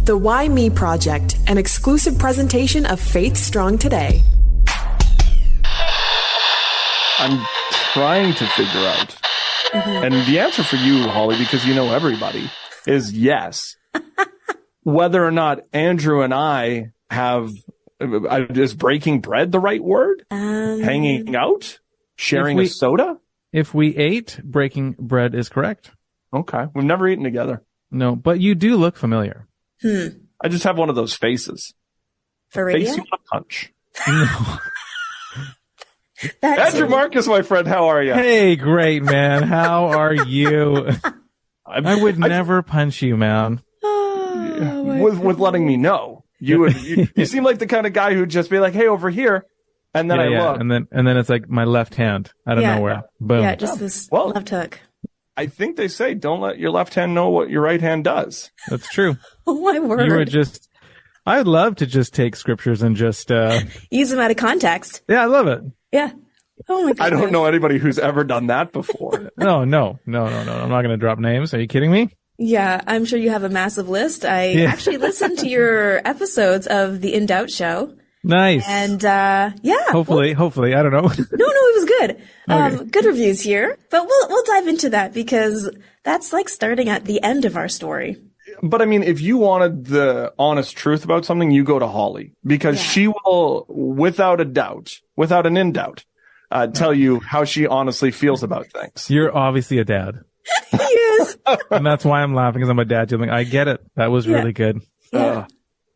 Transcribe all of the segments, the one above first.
The Why Me Project, an exclusive presentation of Faith Strong Today. I'm trying to figure out, and the answer for you, Holly, because you know everybody, is yes. Whether or not Andrew and I have, is breaking bread the right word? Hanging out? Sharing a soda? If we ate, breaking bread is correct. Okay. We've never eaten together. No, but you do look familiar. I just have one of those faces. For radio? Face you want to punch. No. Andrew Marcus, my friend, how are you? Hey, great, man. How are you? I would never punch you, man. With letting me know. You seem like the kind of guy who'd just be like, hey, over here. And then I look. And then it's like my left hand out of nowhere. Boom. Yeah, just this left hook. I think they say don't let your left hand know what your right hand does. That's true. Oh, my word. You were just, I'd love to just take scriptures and just use them out of context. Yeah, I love it. Yeah. Oh my God. I don't know anybody who's ever done that before. No. I'm not going to drop names. Are you kidding me? Yeah, I'm sure you have a massive list. I actually listened to your episodes of the In Doubt show. Nice. And, Hopefully, I don't know. No, it was good. Okay. Good reviews here, but we'll dive into that because that's like starting at the end of our story. But I mean, if you wanted the honest truth about something, you go to Holly because she will, without a doubt, without an in doubt, tell you how she honestly feels about things. You're obviously a dad. He is. And that's why I'm laughing because I'm a dad. Too. I get it. That was really good. Yeah.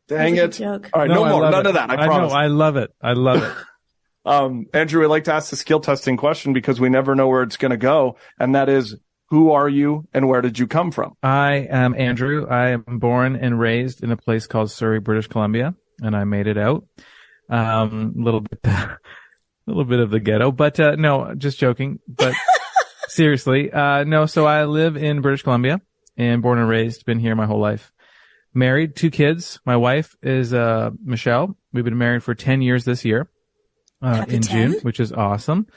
Dang it. Joke. All right, no more. None of that. I promise. know. I love it. Andrew, I'd like to ask the skill testing question because we never know where it's going to go. And that is, who are you and where did you come from? I am Andrew. I am born and raised in a place called Surrey, British Columbia, and I made it out. A little bit of the ghetto, but no, just joking. But seriously, no. So I live in British Columbia and born and raised, been here my whole life. Married, 2 kids. My wife is Michelle. We've been married for 10 years this year in June, which is awesome.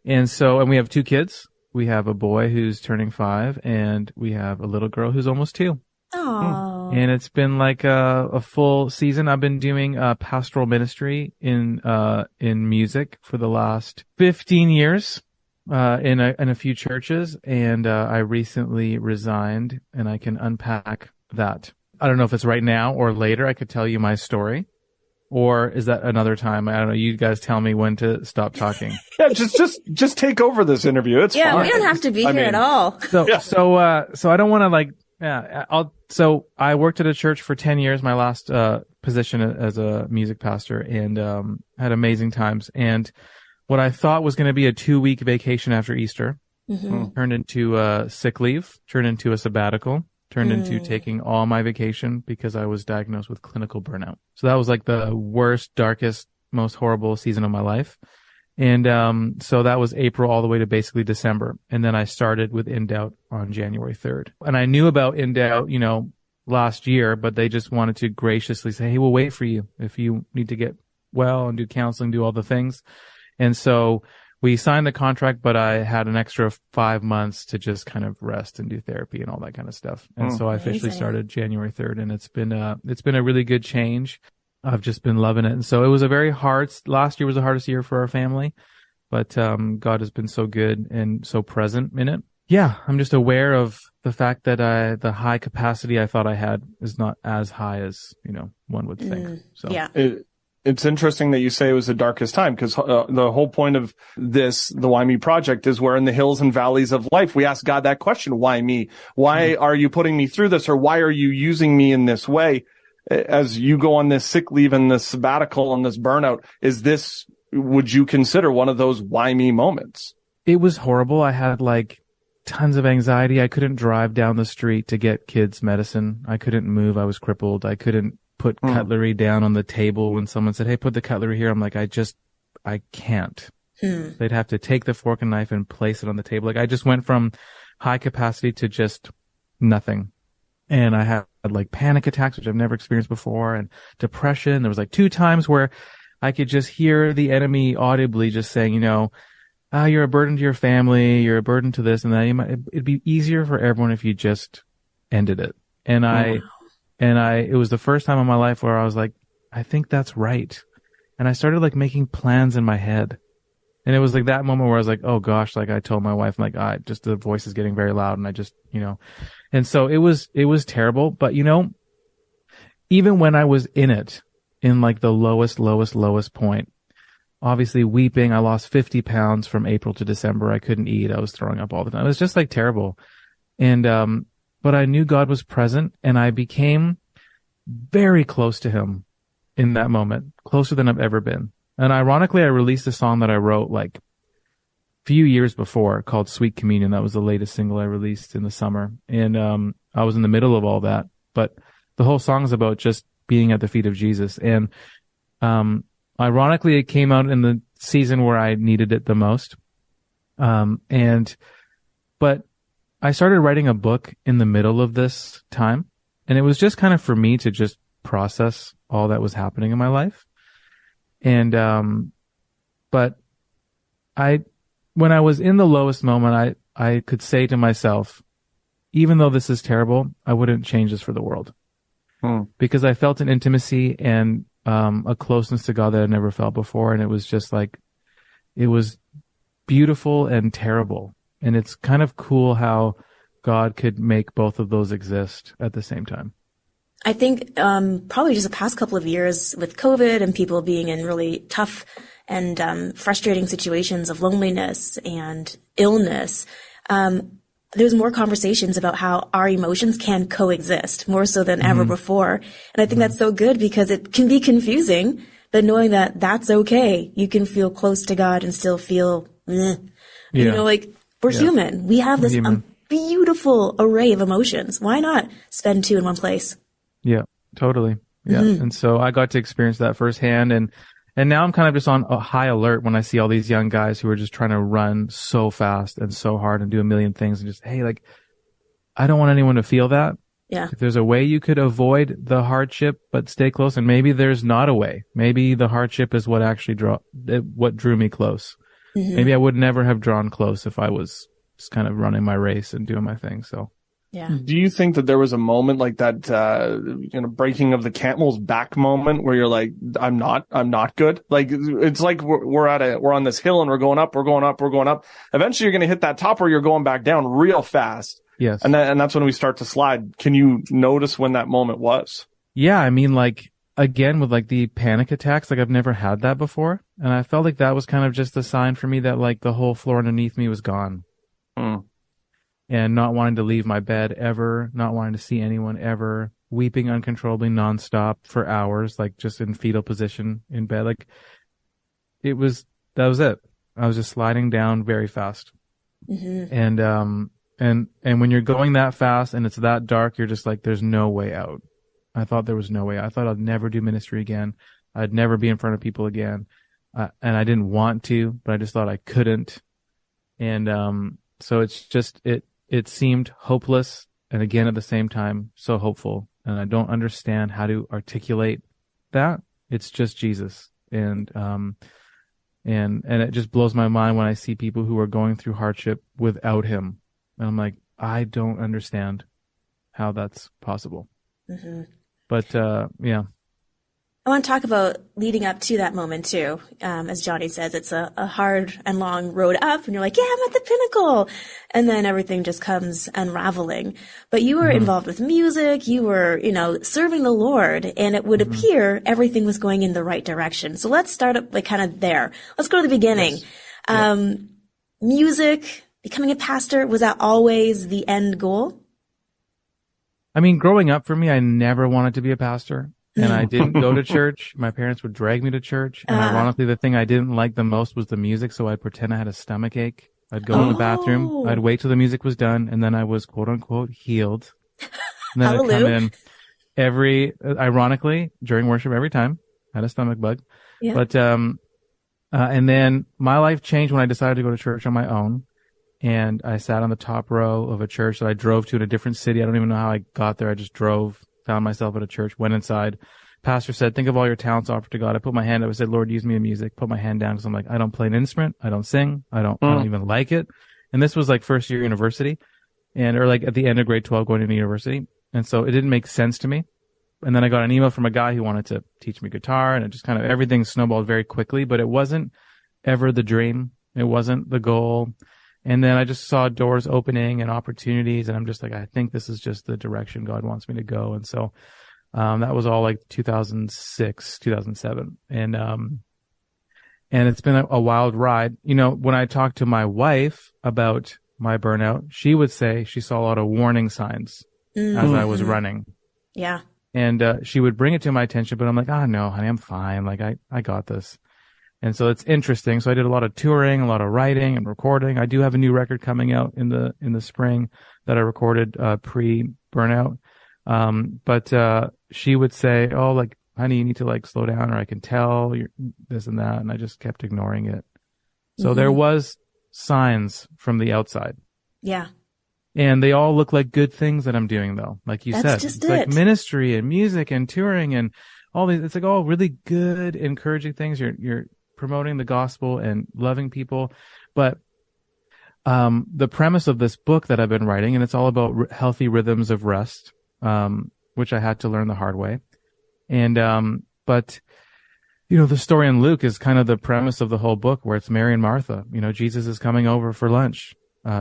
And we have 2 kids. We have a boy who's turning 5, and we have a little girl who's almost 2. Aww. And it's been like a full season. I've been doing pastoral ministry in music for the last 15 years in a few churches, and I recently resigned, and I can unpack that. I don't know if it's right now or later. I could tell you my story. Or is that another time? I don't know. You guys tell me when to stop talking. Yeah, just take over this interview. It's fine. We don't have to be here at all. So I don't want to like, so I worked at a church for 10 years, my last, position as a music pastor, and, had amazing times. And what I thought was going to be a 2-week vacation after Easter turned into sick leave, turned into a sabbatical. Turned into taking all my vacation because I was diagnosed with clinical burnout. So that was like the worst, darkest, most horrible season of my life. And so that was April all the way to basically December. And then I started with In Doubt on January 3rd. And I knew about In Doubt, last year, but they just wanted to graciously say, hey, we'll wait for you if you need to get well and do counseling, do all the things. And so we signed the contract, but I had an extra 5 months to just kind of rest and do therapy and all that kind of stuff. And so I officially started January 3rd, and it's been a really good change. I've just been loving it. And so it was last year was the hardest year for our family, but God has been so good and so present in it. Yeah, I'm just aware of the fact that the high capacity I thought I had is not as high as, one would think. So yeah. It's interesting that you say it was the darkest time because the whole point of the Why Me project is we're in the hills and valleys of life. We ask God that question, why me? Why are you putting me through this? Or why are you using me in this way? As you go on this sick leave and this sabbatical and this burnout, would you consider one of those why me moments? It was horrible. I had like tons of anxiety. I couldn't drive down the street to get kids medicine. I couldn't move. I was crippled. I couldn't put cutlery down on the table when someone said, hey, put the cutlery here. I'm like, I can't. They'd have to take the fork and knife and place it on the table. Like I just went from high capacity to just nothing. And I had like panic attacks, which I've never experienced before, and depression. There was like 2 times where I could just hear the enemy audibly just saying, you're a burden to your family. You're a burden to this and that. It'd be easier for everyone if you just ended it. And And it was the first time in my life where I was like, I think that's right. And I started like making plans in my head. And it was like that moment where I was like, oh gosh, like I told my wife, like, just the voice is getting very loud. And I just, and so it was terrible. But even when I was in it, in like the lowest point, obviously weeping, I lost 50 pounds from April to December. I couldn't eat. I was throwing up all the time. It was just like terrible. And, but I knew God was present, and I became very close to him in that moment, closer than I've ever been. And ironically, I released a song that I wrote like a few years before called Sweet Communion. That was the latest single I released in the summer. And, I was in the middle of all that, but the whole song is about just being at the feet of Jesus. And, ironically, it came out in the season where I needed it the most. But I started writing a book in the middle of this time, and it was just kind of for me to just process all that was happening in my life. And, but when I was in the lowest moment, I could say to myself, even though this is terrible, I wouldn't change this for the world. Because I felt an intimacy and, a closeness to God that I'd never felt before. And it was just like, it was beautiful and terrible. And it's kind of cool how God could make both of those exist at the same time. I think probably just the past couple of years with COVID and people being in really tough and frustrating situations of loneliness and illness, there's more conversations about how our emotions can coexist more so than ever before. And I think that's so good because it can be confusing, but knowing that that's okay. You can feel close to God and still feel, like we're human. We have this beautiful array of emotions. Why not spend two in one place? Yeah, totally. Yeah. And so I got to experience that firsthand. And now I'm kind of just on a high alert when I see all these young guys who are just trying to run so fast and so hard and do a million things and just, hey, like, I don't want anyone to feel that. Yeah. If there's a way you could avoid the hardship but stay close, and maybe there's not a way. Maybe the hardship is what actually what drew me close. Maybe I would never have drawn close if I was just kind of running my race and doing my thing. So. Yeah. Do you think that there was a moment like that, breaking of the camel's back moment where you're like, I'm not good? Like, it's like we're on this hill and we're going up. Eventually you're going to hit that top where you're going back down real fast. Yes. And that's when we start to slide. Can you notice when that moment was? Yeah. I mean, like, again, with like the panic attacks, like I've never had that before. And I felt like that was kind of just a sign for me that like the whole floor underneath me was gone. And not wanting to leave my bed ever, not wanting to see anyone ever, weeping uncontrollably nonstop for hours, like just in fetal position in bed. Like that was it. I was just sliding down very fast. And when you're going that fast and it's that dark, you're just like, there's no way out. I thought there was no way out. I thought I'd never do ministry again. I'd never be in front of people again. And I didn't want to, but I just thought I couldn't. And, so it's just, it seemed hopeless, and again at the same time so hopeful, and I don't understand how to articulate that. It's just Jesus, and it just blows my mind when I see people who are going through hardship without him, and I'm like, I don't understand how that's possible. But yeah. I want to talk about leading up to that moment too. As Johnny says, it's a hard and long road up, and you're like, yeah, I'm at the pinnacle. And then everything just comes unraveling. But you were involved with music, you were, serving the Lord, and it would appear everything was going in the right direction. So let's start up like kind of there. Let's go to the beginning. Yes. Music, becoming a pastor, was that always the end goal? I mean, growing up for me, I never wanted to be a pastor. And I didn't go to church. My parents would drag me to church. And ironically, the thing I didn't like the most was the music. So I'd pretend I had a stomach ache. I'd go in the bathroom. I'd wait till the music was done. And then I was quote unquote healed. And then I'd come in ironically, during worship every time. I had a stomach bug. Yeah. But, and then my life changed when I decided to go to church on my own. And I sat on the top row of a church that I drove to in a different city. I don't even know how I got there. I just drove. Found myself at a church, went inside. Pastor said, think of all your talents offered to God. I put my hand up. I said, Lord, use me in music. Put my hand down because I'm like, I don't play an instrument. I don't sing. I don't even like it. And this was like first year university or like at the end of grade 12 going into university. And so it didn't make sense to me. and then I got an email from a guy who wanted to teach me guitar, and it just kind of, everything snowballed very quickly, but it wasn't ever the dream. It wasn't the goal. And then I just saw doors opening and opportunities, and I'm just like, I think this is just the direction God wants me to go. And so, that was all like 2006, 2007. And it's been a wild ride. You know, when I talked to my wife about my burnout, she would say she saw a lot of warning signs as I was running. Yeah. And she would bring it to my attention, but I'm like, oh no, honey, I'm fine. Like I got this. And so it's interesting. So I did a lot of touring, a lot of writing and recording. I do have a new record coming out in the spring that I recorded pre-burnout. But she would say, oh, like, honey, you need to like slow down, or I can tell you're this and that. And I just kept ignoring it. So there was signs from the outside. Yeah. And they all look like good things that I'm doing, though. Like you said, just it's like ministry and music and touring and all these. It's like all really good, encouraging things. You're promoting the gospel and loving people. But the premise of this book that I've been writing, and it's all about healthy rhythms of rest, which I had to learn the hard way. And but you know, the story in Luke is kind of the premise of the whole book, where it's Mary and Martha. You know, Jesus is coming over for lunch.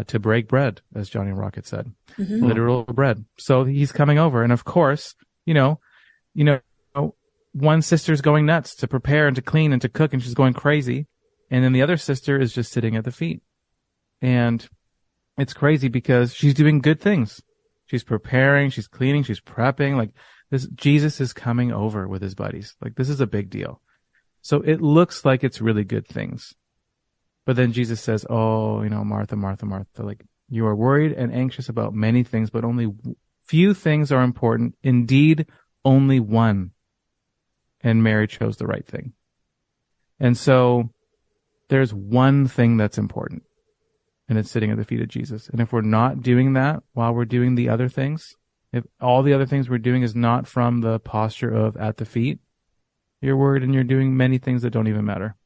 To break bread, as Johnny Rocket said, literal bread. So he's coming over. And of course, you know, one sister's going nuts to prepare and to clean and to cook, and she's going crazy. And then the other sister is just sitting at the feet. And it's crazy because she's doing good things. She's preparing, she's cleaning, she's prepping. Like this, Jesus is coming over with his buddies. Like this is a big deal. So it looks like it's really good things. But then Jesus says, oh, you know, Martha, Martha, Martha, like you are worried and anxious about many things, but only few things are important. Indeed, only one. And Mary chose the right thing. And so there's one thing that's important, and it's sitting at the feet of Jesus. And if we're not doing that while we're doing the other things, if all the other things we're doing is not from the posture of at the feet, you're worried and you're doing many things that don't even matter.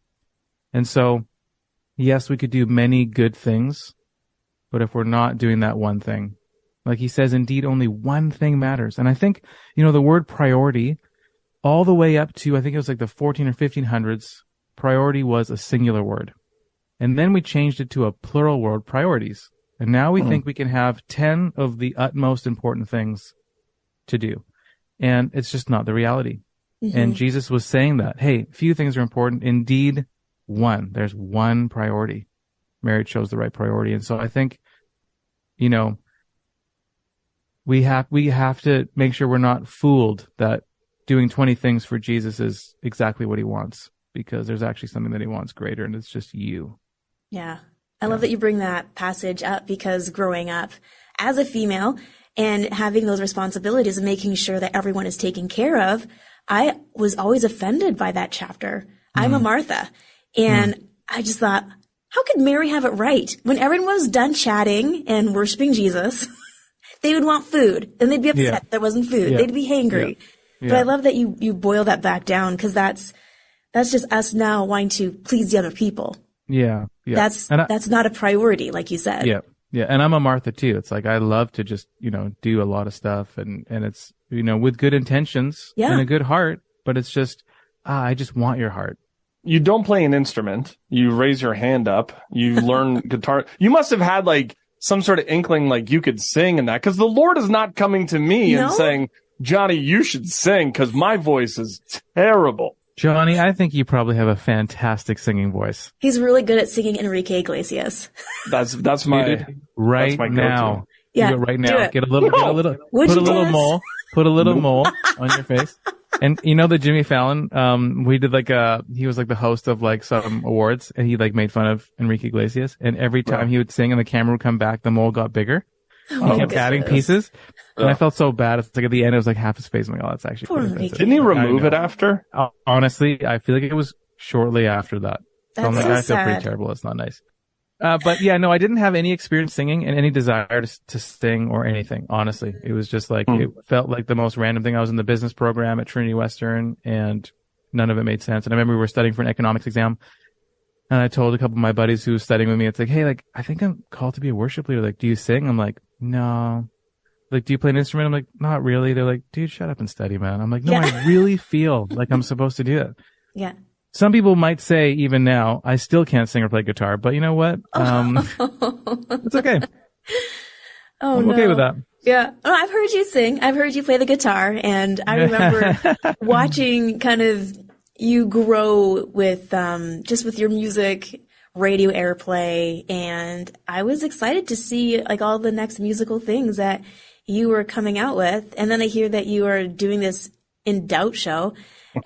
And so, yes, we could do many good things, but if we're not doing that one thing, like he says, indeed, only one thing matters. And I think, you know, the word priority, all the way up to, I think it was like the 14 or 1500s, priority was a singular word. And then we changed it to a plural word, priorities. And now we think we can have 10 of the utmost important things to do. And it's just not the reality. And Jesus was saying that, hey, few things are important. Indeed, one. There's one priority. Mary chose the right priority. And so I think, you know, we have to make sure we're not fooled that doing 20 things for Jesus is exactly what he wants, because there's actually something that he wants greater, and it's just you. Yeah. I love that you bring that passage up, because growing up as a female and having those responsibilities of making sure that everyone is taken care of, I was always offended by that chapter. I'm a Martha. And I just thought, how could Mary have it right? When everyone was done chatting and worshiping Jesus, they would want food. Then they'd be upset there wasn't food. They'd be hangry. But I love that you boil that back down, because that's just us now wanting to please the other people. Yeah. That's not a priority, like you said. Yeah. Yeah. And I'm a Martha too. It's like, I love to just, you know, do a lot of stuff, and it's, you know, with good intentions and a good heart, but it's just, I just want your heart. You don't play an instrument. You raise your hand up. You learn guitar. You must have had like some sort of inkling, like you could sing in that, because the Lord is not coming to me and saying, Johnny, you should sing because my voice is terrible. Johnny, I think you probably have a fantastic singing voice. He's really good at singing Enrique Iglesias. That's my right that's my now. go-to. Yeah, do it right now. Get a little, put a little mole on your face. And you know the Jimmy Fallon, we did like he was like the host of like some awards, and he like made fun of Enrique Iglesias, and every time he would sing and the camera would come back, the mole got bigger. He kept adding pieces. And I felt so bad. It's like at the end, it was like half his face. I'm like, oh, that's actually pretty offensive. Didn't he remove it after? Honestly, I feel like it was shortly after that. So I'm like, I feel pretty terrible. It's not nice. But yeah, no, I didn't have any experience singing and any desire to sing or anything. Honestly, it was just like, it felt like the most random thing. I was in the business program at Trinity Western, and none of it made sense. And I remember we were studying for an economics exam, and I told a couple of my buddies who was studying with me, it's like, hey, like, I think I'm called to be a worship leader. Like, do you sing? I'm like, no, like, do you play an instrument? I'm like, not really. They're like, dude, shut up and study, man. I'm like, no, Yeah. I really feel like I'm supposed to do it. Yeah. Some people might say even now, I still can't sing or play guitar, but you know what? It's okay. Oh, I'm okay with that. Yeah. Oh, I've heard you sing. I've heard you play the guitar. And I remember watching kind of you grow with, just with your music, radio airplay. And I was excited to see like all the next musical things that you were coming out with. And then I hear that you are doing this In Doubt show.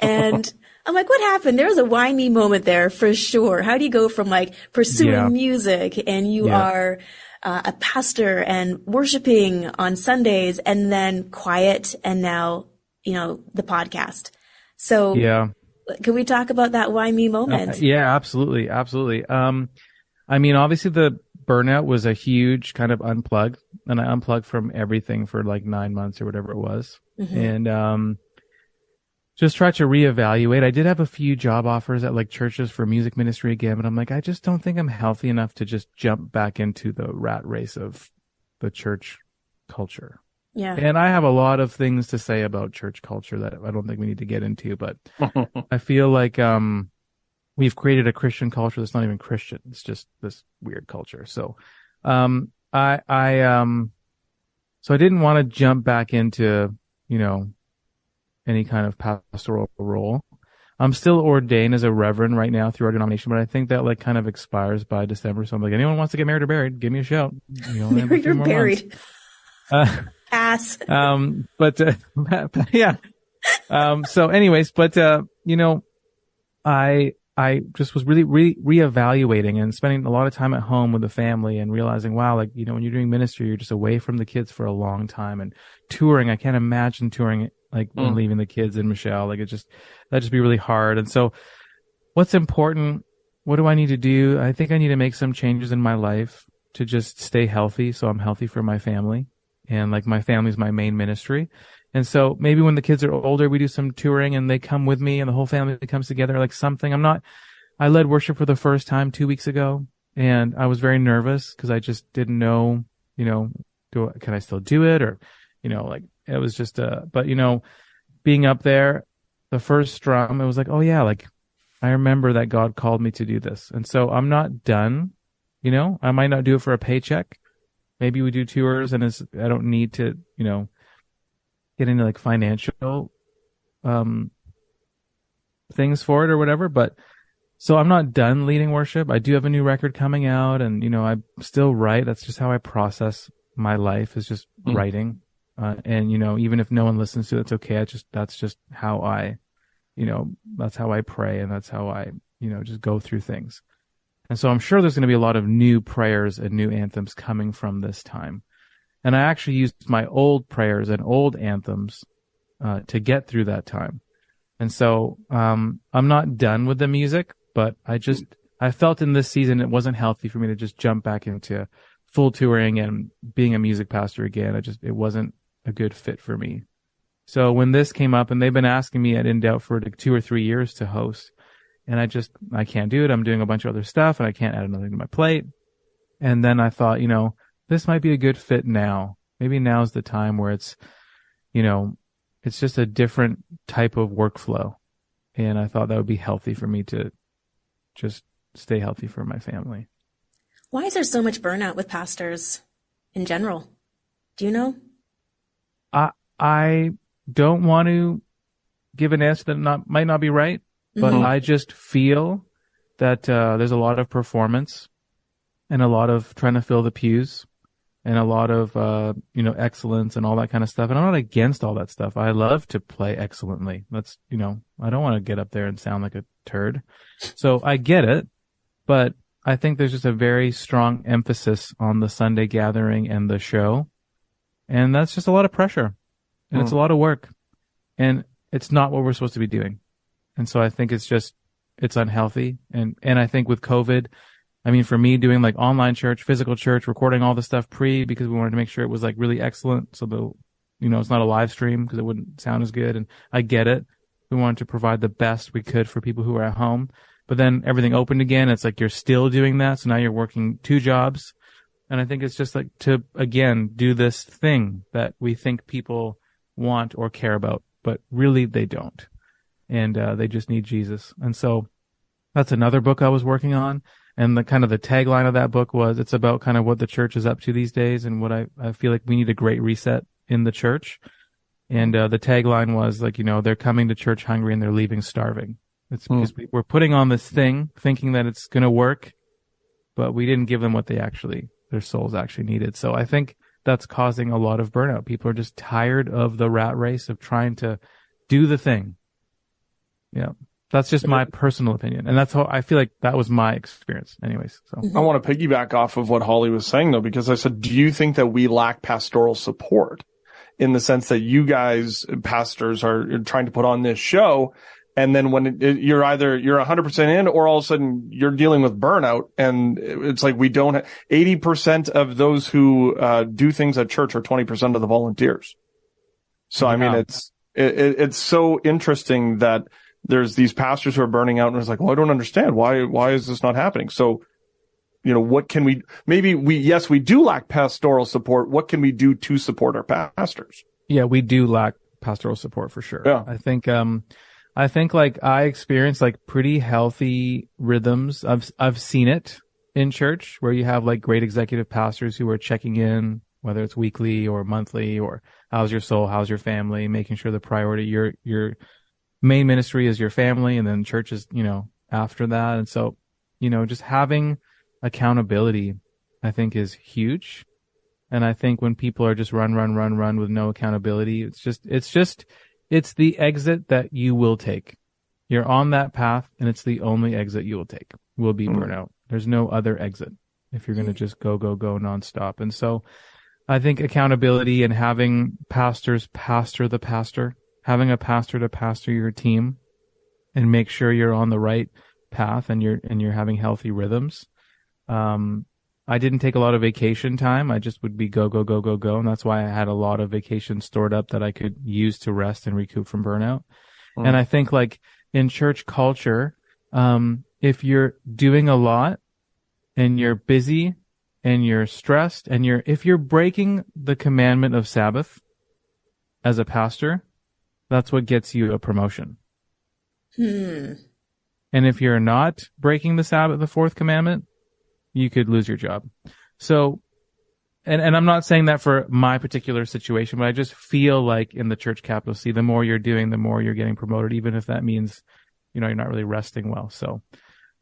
And I'm like, what happened? There was a why me moment there for sure. How do you go from like pursuing music and you are a pastor and worshiping on Sundays and then quiet and now, the podcast. So can we talk about that why me moment? Yeah, absolutely. Absolutely. I mean, obviously the burnout was a huge kind of unplug, and I unplugged from everything for like 9 months or whatever it was. Mm-hmm. And, just try to reevaluate. I did have a few job offers at like churches for music ministry again, but I'm like, I just don't think I'm healthy enough to just jump back into the rat race of the church culture. Yeah. And I have a lot of things to say about church culture that I don't think we need to get into, but I feel like, we've created a Christian culture that's not even Christian. It's just this weird culture. So, so I didn't want to jump back into, any kind of pastoral role. I'm still ordained as a reverend right now through our denomination, but I think that like kind of expires by December. So I'm like, anyone wants to get married or buried, give me a shout. Married or buried. Ass. Yeah. So anyways, I just was really reevaluating and spending a lot of time at home with the family and realizing, wow, like, when you're doing ministry, you're just away from the kids for a long time, and touring, I can't imagine touring like when leaving the kids and Michelle, like that'd just be really hard. And so what's important? What do I need to do? I think I need to make some changes in my life to just stay healthy. So I'm healthy for my family, and like my family's my main ministry. And so maybe when the kids are older, we do some touring and they come with me and the whole family comes together, like something. I led worship for the first time 2 weeks ago, and I was very nervous because I just didn't know, can I still do it? Or, like it was just, but being up there, the first drum, it was like, oh yeah, like I remember that God called me to do this. And so I'm not done, I might not do it for a paycheck. Maybe we do tours and I don't need to, get into like financial things for it or whatever. But so I'm not done leading worship. I do have a new record coming out, and I still write. That's just how I process my life, is just writing. And even if no one listens to it, it's okay. That's just how I, that's how I pray, and that's how I, just go through things. And so I'm sure there's going to be a lot of new prayers and new anthems coming from this time. And I actually used my old prayers and old anthems to get through that time. And so I'm not done with the music, but I felt in this season it wasn't healthy for me to just jump back into full touring and being a music pastor again. It wasn't a good fit for me. So when this came up, and they've been asking me at In Doubt for like 2 or 3 years to host, and I can't do it. I'm doing a bunch of other stuff and I can't add another thing to my plate. And then I thought, this might be a good fit now. Maybe now's the time where it's, it's just a different type of workflow. And I thought that would be healthy for me to just stay healthy for my family. Why is there so much burnout with pastors in general? Do you know? I don't want to give an answer that might not be right, but I just feel that there's a lot of performance and a lot of trying to fill the pews and a lot of, excellence and all that kind of stuff. And I'm not against all that stuff. I love to play excellently. That's, I don't want to get up there and sound like a turd. So I get it, but I think there's just a very strong emphasis on the Sunday gathering and the show. And that's just a lot of pressure, and it's a lot of work, and it's not what we're supposed to be doing. And so I think it's unhealthy. And I think with COVID, I mean, for me, doing like online church, physical church, recording all the stuff because we wanted to make sure it was like really excellent. So it's not a live stream because it wouldn't sound as good. And I get it. We wanted to provide the best we could for people who are at home, but then everything opened again. It's like, you're still doing that. So now you're working 2 jobs And I think it's just like to, again, do this thing that we think people want or care about, but really they don't. And they just need Jesus. And so that's another book I was working on. And the kind of the tagline of that book was, it's about kind of what the church is up to these days and what I feel like we need a great reset in the church. And the tagline was like, they're coming to church hungry and they're leaving starving. It's because we're putting on this thing thinking that it's going to work, but we didn't give them what their souls actually needed. So I think that's causing a lot of burnout. People are just tired of the rat race of trying to do the thing. Yeah. That's just my personal opinion. And that's how I feel like that was my experience anyways. So I want to piggyback off of what Holly was saying though, because I said, do you think that we lack pastoral support in the sense that you guys, pastors, are trying to put on this show? And then when you're 100% in, or all of a sudden you're dealing with burnout, and it's like we don't 80% of those who do things at church are 20% of the volunteers. So I mean, it's so interesting that there's these pastors who are burning out, and it's like, well, I don't understand why is this not happening? So, what can we? Maybe we do lack pastoral support. What can we do to support our pastors? Yeah, we do lack pastoral support for sure. Yeah, I think like I experienced like pretty healthy rhythms. I've seen it in church where you have like great executive pastors who are checking in, whether it's weekly or monthly, or how's your soul, how's your family, making sure the priority, your main ministry is your family, and then church is, after that. And so, just having accountability, I think, is huge. And I think when people are just run with no accountability, it's the exit that you will take. You're on that path, and it's the only exit you will take, will be burnout. There's no other exit if you're going to just go nonstop. And so I think accountability and having pastors pastor the pastor, having a pastor to pastor your team and make sure you're on the right path and you're having healthy rhythms. I didn't take a lot of vacation time. I just would be go. And that's why I had a lot of vacation stored up that I could use to rest and recoup from burnout. And I think like in church culture, if you're doing a lot and you're busy and you're stressed and if you're breaking the commandment of Sabbath as a pastor, that's what gets you a promotion. And if you're not breaking the Sabbath, the fourth commandment, you could lose your job. So, and I'm not saying that for my particular situation, but I just feel like in the church capital C, the more you're doing, the more you're getting promoted, even if that means, you're not really resting well. So,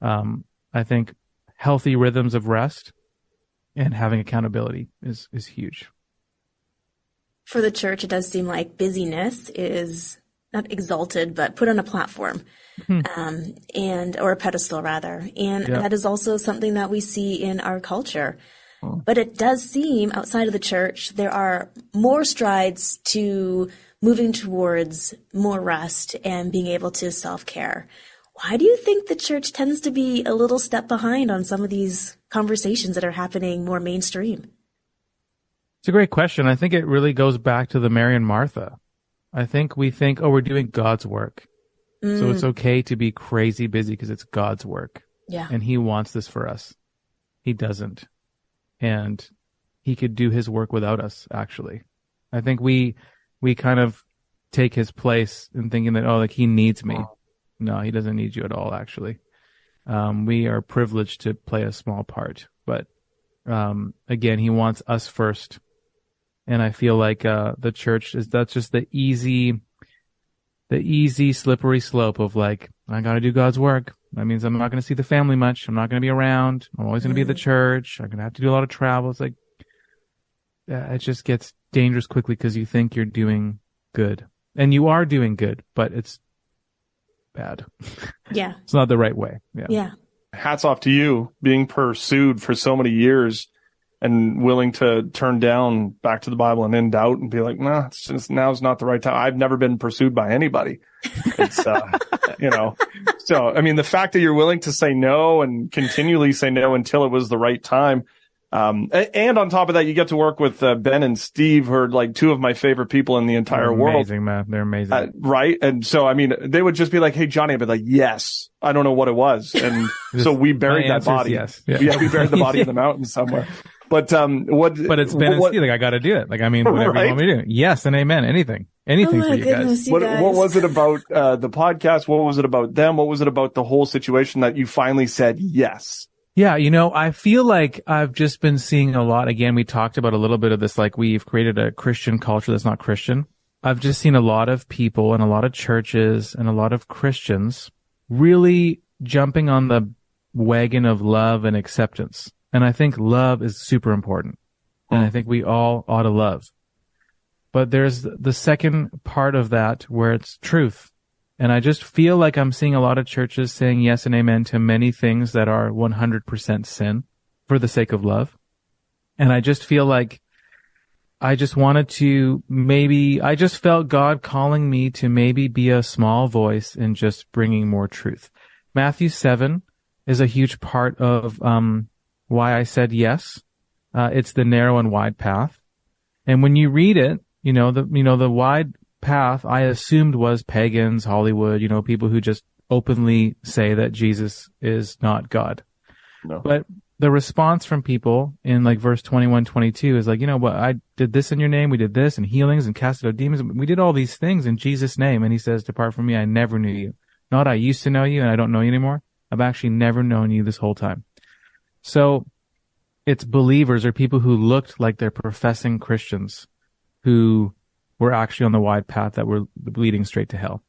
I think healthy rhythms of rest and having accountability is huge. For the church, it does seem like busyness is not exalted, but put on a platform, or a pedestal rather. And that is also something that we see in our culture. But it does seem outside of the church, there are more strides to moving towards more rest and being able to self-care. Why do you think the church tends to be a little step behind on some of these conversations that are happening more mainstream? It's a great question. I think it really goes back to the Mary and Martha. I think we think, we're doing God's work. So it's okay to be crazy busy because it's God's work. Yeah. And he wants this for us. He doesn't. And he could do his work without us, actually. I think we kind of take his place in thinking that, he needs me. No, he doesn't need you at all, actually. We are privileged to play a small part. But again, he wants us first. And I feel like the church that's just the easy slippery slope of like, I got to do God's work. That means I'm not going to see the family much. I'm not going to be around. I'm always going to be at the church. I'm going to have to do a lot of travel. It's like, it just gets dangerous quickly because you think you're doing good. And you are doing good, but it's bad. Yeah. It's not the right way. Yeah. Hats off to you being pursued for so many years and willing to turn down back to the Bible and in doubt and be like, nah, now's not the right time. I've never been pursued by anybody. It's, so, I mean, the fact that you're willing to say no and continually say no until it was the right time. And on top of that, you get to work with Ben and Steve, who are like two of my favorite people in the entire world. Amazing, man. They're amazing. Right. And so, I mean, they would just be like, hey, Johnny, I'd be like, yes, I don't know what it was. And so we buried that body. Yes. Yeah, we buried the body in the mountains somewhere. But But it's been like I got to do it. Like, I mean, whatever right? you want me to do. Yes and amen. Anything for you guys. What was it about the podcast? What was it about them? What was it about the whole situation that you finally said yes? Yeah, I feel like I've just been seeing a lot. Again, we talked about a little bit of this, like we've created a Christian culture that's not Christian. I've just seen a lot of people and a lot of churches and a lot of Christians really jumping on the wagon of love and acceptance. And I think love is super important. And I think we all ought to love. But there's the second part of that where it's truth. And I just feel like I'm seeing a lot of churches saying yes and amen to many things that are 100% sin for the sake of love. And I just feel like I just felt God calling me to maybe be a small voice in just bringing more truth. Matthew 7 is a huge part of why I said yes. It's the narrow and wide path. And when you read it, the wide path I assumed was pagans, Hollywood, people who just openly say that Jesus is not God. No. But the response from people in like verse 21, 22 is like, I did this in your name. We did this and healings and casted out demons. We did all these things in Jesus' name. And he says, depart from me. I never knew you. Not I used to know you and I don't know you anymore. I've actually never known you this whole time. So it's believers or people who looked like they're professing Christians who were actually on the wide path that were leading straight to hell.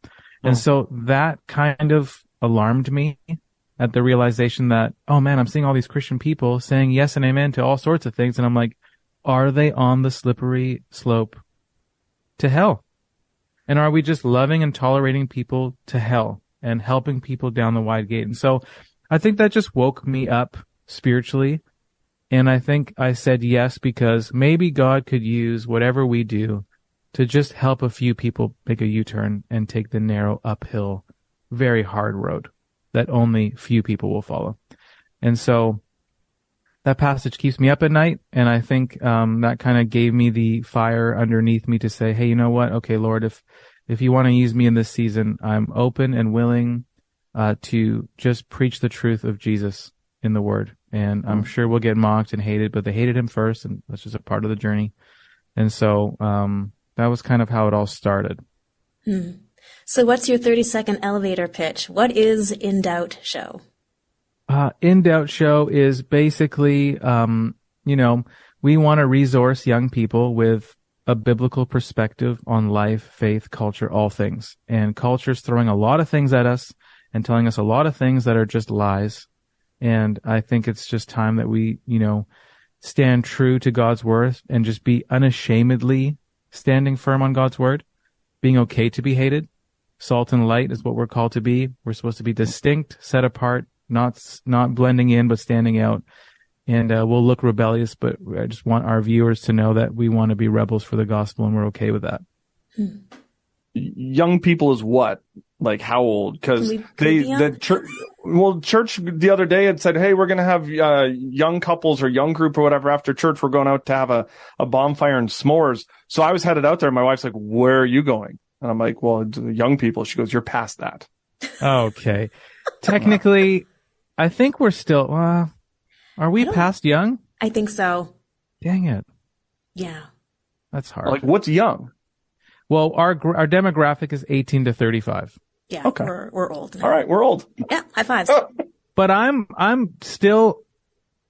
And so that kind of alarmed me at the realization that, oh man, I'm seeing all these Christian people saying yes and amen to all sorts of things. And I'm like, are they on the slippery slope to hell? And are we just loving and tolerating people to hell and helping people down the wide gate? And so I think that just woke me up spiritually. And I think I said yes because maybe God could use whatever we do to just help a few people make a U-turn and take the narrow, uphill, very hard road that only few people will follow. And so that passage keeps me up at night. And I think that kind of gave me the fire underneath me to say, hey, you know what? Okay, Lord, if you want to use me in this season, I'm open and willing to just preach the truth of Jesus in the word. And I'm sure we'll get mocked and hated, but they hated him first, and that's just a part of the journey. And so that was kind of how it all started. So what's your 30-second elevator pitch? What is In Doubt Show? In Doubt Show is basically, we want to resource young people with a biblical perspective on life, faith, culture, all things. And culture's throwing a lot of things at us and telling us a lot of things that are just lies. And I think it's just time that we, stand true to God's word and just be unashamedly standing firm on God's word, being okay to be hated. Salt and light is what we're called to be. We're supposed to be distinct, set apart, not blending in, but standing out. And we'll look rebellious, but I just want our viewers to know that we want to be rebels for the gospel, and we're okay with that. Young people is what? Like how old? Because church the other day had said, hey, we're going to have young couples or young group or whatever after church. We're going out to have a bonfire and s'mores. So I was headed out there. My wife's like, where are you going? And I'm like, well, it's young people. She goes, you're past that. Okay. Technically, I think we're still, are we past young? I think so. Dang it. Yeah. That's hard. Like, what's young? Well, our demographic is 18 to 35. Yeah. Okay. We're old now. All right. We're old. Yeah. High fives. But I'm still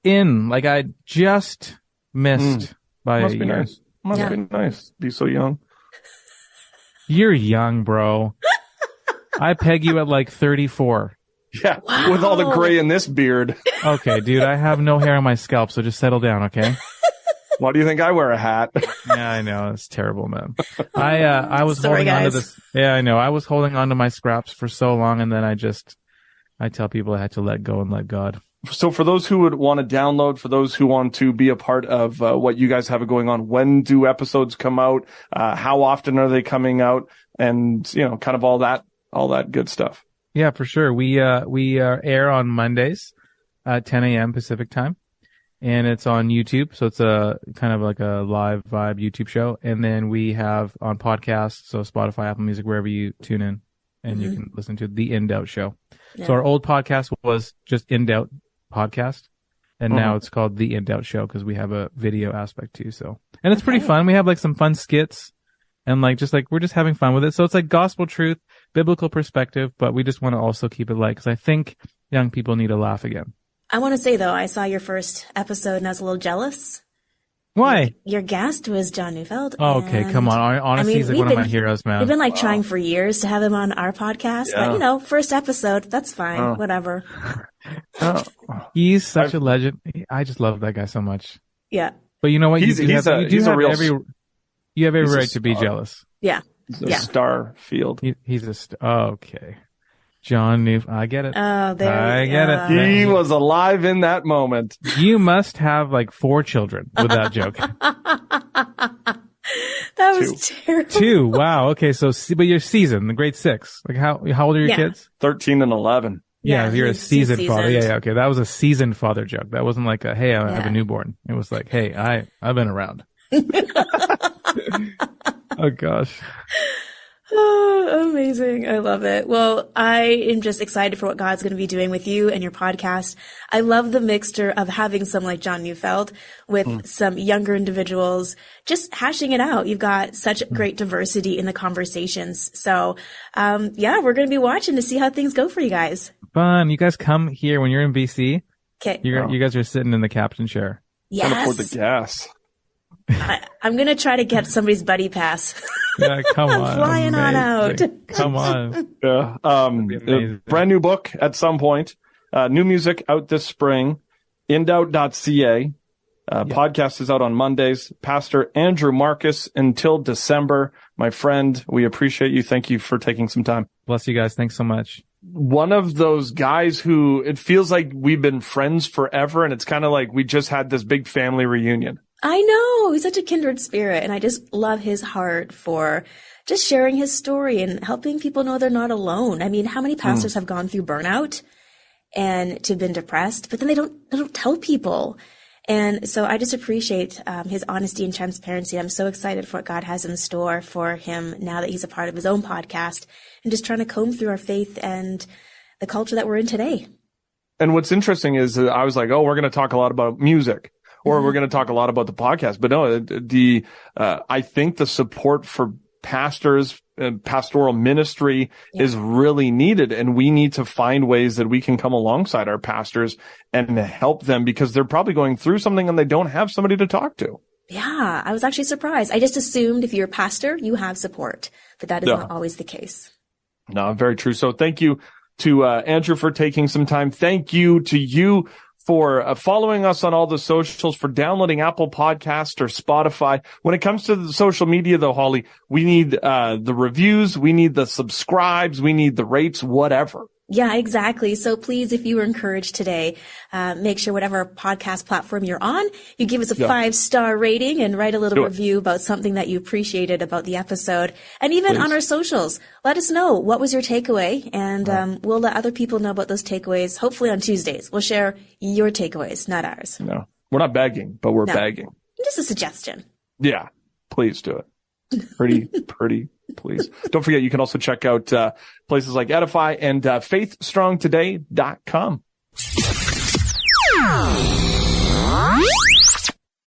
in, like I just missed by Must a be year. nice. Must be nice. Be so young. You're young, bro. I peg you at like 34. Yeah. Wow. With all the gray in this beard. Okay, dude, I have no hair on my scalp, so just settle down, okay? Why do you think I wear a hat? Yeah, I know. It's terrible, man. I was holding on to this. Yeah, I know. I was holding on to my scraps for so long, and then I tell people I had to let go and let God. So for those who would want to download, for those who want to be a part of what you guys have going on, when do episodes come out? How often are they coming out? And, kind of all that good stuff. Yeah, for sure. We air on Mondays at 10 a.m. Pacific time. And it's on YouTube, so it's a kind of like a live vibe YouTube show. And then we have on podcasts, so Spotify, Apple Music, wherever you tune in, and you can listen to the In Doubt Show. Yeah. So our old podcast was just In Doubt Podcast, And now it's called The In Doubt Show because we have a video aspect too. So, and it's pretty fun. We have like some fun skits and like, we're just having fun with it. So it's like gospel truth, biblical perspective, but we just want to also keep it light because I think young people need to laugh again. I want to say though, I saw your first episode and I was a little jealous. Why? Your guest was John Neufeld. Oh, okay, come on. Honestly, he's like one of my heroes, man. We've been like trying for years to have him on our podcast, but first episode, that's fine. Whatever. He's such a legend. I just love that guy so much. Yeah. But you know what? You have every right to be jealous. Yeah. He's a star field. He's a star. Okay. John Neufeld. I get it. Oh, there I get it. He was alive in that moment. You must have like 4 children with that joke. That was terrible. 2. Wow. Okay. So, but you're seasoned, the grade 6. Like how old are your kids? 13 and 11. Yeah, you're a seasoned father. Yeah. Okay. That was a seasoned father joke. That wasn't like hey, I have a newborn. It was like, hey, I've been around. Oh gosh. Oh, amazing. I love it. Well, I am just excited for what God's going to be doing with you and your podcast. I love the mixture of having someone like John Neufeld with some younger individuals just hashing it out. You've got such great diversity in the conversations. So, we're going to be watching to see how things go for you guys. Fun. You guys come here when you're in BC. Okay. You guys are sitting in the captain chair. Yes. Can't afford the gas. I'm going to try to get somebody's buddy pass. Yeah, come on. Flying on out. Come on. Yeah. Brand new book at some point. New music out this spring. indoubt.ca. Podcast is out on Mondays. Pastor Andrew Marcus, until December. My friend, we appreciate you. Thank you for taking some time. Bless you guys. Thanks so much. One of those guys who it feels like we've been friends forever, and it's kind of like we just had this big family reunion. I know. He's such a kindred spirit, and I just love his heart for just sharing his story and helping people know they're not alone. I mean, how many pastors have gone through burnout and to been depressed, but then they don't tell people. And so I just appreciate his honesty and transparency. I'm so excited for what God has in store for him now that he's a part of his own podcast and just trying to comb through our faith and the culture that we're in today. And what's interesting is I was like, we're going to talk a lot about music. Or we're going to talk a lot about the podcast, but no, I think the support for pastors and pastoral ministry is really needed. And we need to find ways that we can come alongside our pastors and help them because they're probably going through something and they don't have somebody to talk to. Yeah, I was actually surprised. I just assumed if you're a pastor, you have support, but that is not always the case. No, very true. So thank you to Andrew for taking some time. Thank you to you for following us on all the socials, for downloading Apple Podcast or Spotify. When it comes to the social media, though, Holly, we need the reviews, we need the subscribes, we need the rates, whatever. Yeah, exactly. So please, if you were encouraged today, make sure whatever podcast platform you're on, you give us a 5-star rating and write a little review about something that you appreciated about the episode. And even on our socials, let us know what was your takeaway, and we'll let other people know about those takeaways. Hopefully on Tuesdays, we'll share your takeaways, not ours. No, we're not begging, but we're begging. Just a suggestion. Yeah, please do it. Pretty, please. Don't forget, you can also check out places like Edify and faithstrongtoday.com.